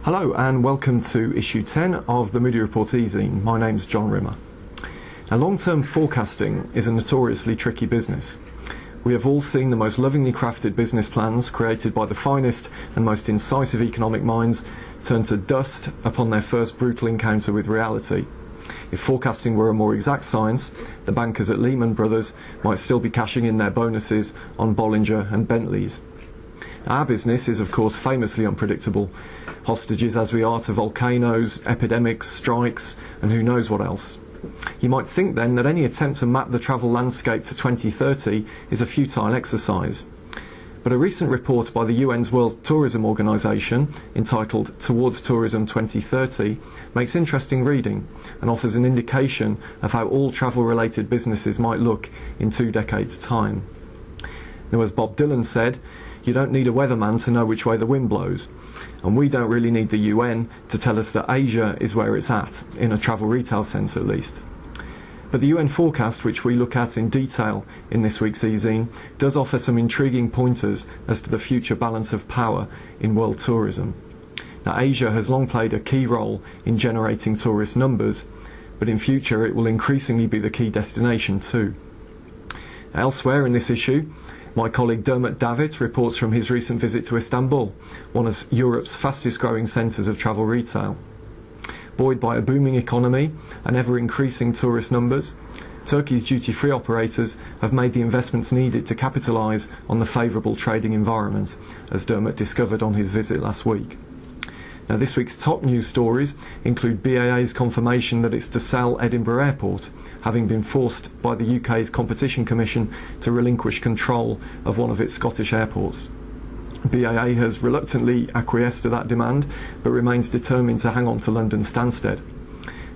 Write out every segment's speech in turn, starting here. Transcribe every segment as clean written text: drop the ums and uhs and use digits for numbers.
Hello and welcome to issue 10 of the Moodie Report e-zine. My name's John Rimmer. Now, long-term forecasting is a notoriously tricky business. We have all seen the most lovingly crafted business plans created by the finest and most incisive economic minds turn to dust upon their first brutal encounter with reality. If forecasting were a more exact science, the bankers at Lehman Brothers might still be cashing in their bonuses on Bollinger and Bentleys. Our business is of course famously unpredictable, hostages as we are to volcanoes, epidemics, strikes and who knows what else. You might think then that any attempt to map the travel landscape to 2030 is a futile exercise. But a recent report by the UN's World Tourism Organization, entitled Towards Tourism 2030, makes interesting reading and offers an indication of how all travel-related businesses might look in 2 decades' time. Now, as Bob Dylan said, you don't need a weatherman to know which way the wind blows, and we don't really need the UN to tell us that Asia is where it's at, in a travel retail sense at least. But the UN forecast, which we look at in detail in this week's e-zine, does offer some intriguing pointers as to the future balance of power in world tourism. Now, Asia has long played a key role in generating tourist numbers, but in future it will increasingly be the key destination too. Elsewhere in this issue, my colleague Dermot Davitt reports from his recent visit to Istanbul, one of Europe's fastest growing centres of travel retail. Buoyed by a booming economy and ever-increasing tourist numbers, Turkey's duty-free operators have made the investments needed to capitalise on the favourable trading environment, as Dermot discovered on his visit last week. Now, this week's top news stories include BAA's confirmation that it's to sell Edinburgh Airport, having been forced by the UK's Competition Commission to relinquish control of one of its Scottish airports. BAA has reluctantly acquiesced to that demand, but remains determined to hang on to London Stansted.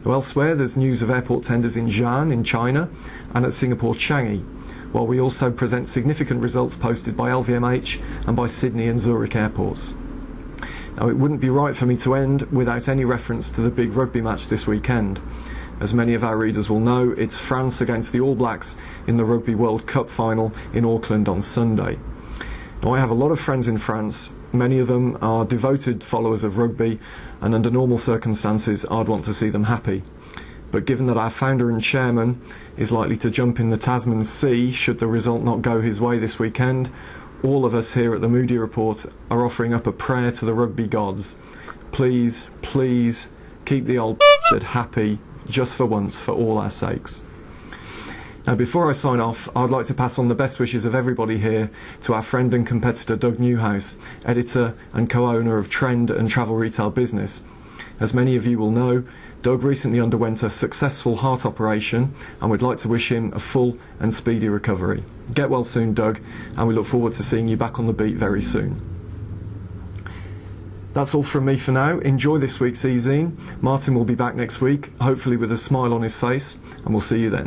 Elsewhere, there's news of airport tenders in Xi'an in China and at Singapore Changi, while we also present significant results posted by LVMH and by Sydney and Zurich airports. Now, it wouldn't be right for me to end without any reference to the big rugby match this weekend. As many of our readers will know, it's France against the All Blacks in the Rugby World Cup final in Auckland on Sunday. Now, I have a lot of friends in France. Many of them are devoted followers of rugby, and under normal circumstances I'd want to see them happy. But given that our founder and chairman is likely to jump in the Tasman Sea should the result not go his way this weekend, all of us here at the Moodie Report are offering up a prayer to the rugby gods. Please, please, keep the old happy, just for once, for all our sakes. Now, before I sign off, I'd like to pass on the best wishes of everybody here to our friend and competitor Doug Newhouse, editor and co-owner of Trend and Travel Retail Business. As many of you will know, Doug recently underwent a successful heart operation, and we'd like to wish him a full and speedy recovery. Get well soon, Doug, and we look forward to seeing you back on the beat very soon. That's all from me for now. Enjoy this week's e-zine. Martin will be back next week, hopefully with a smile on his face, and we'll see you then.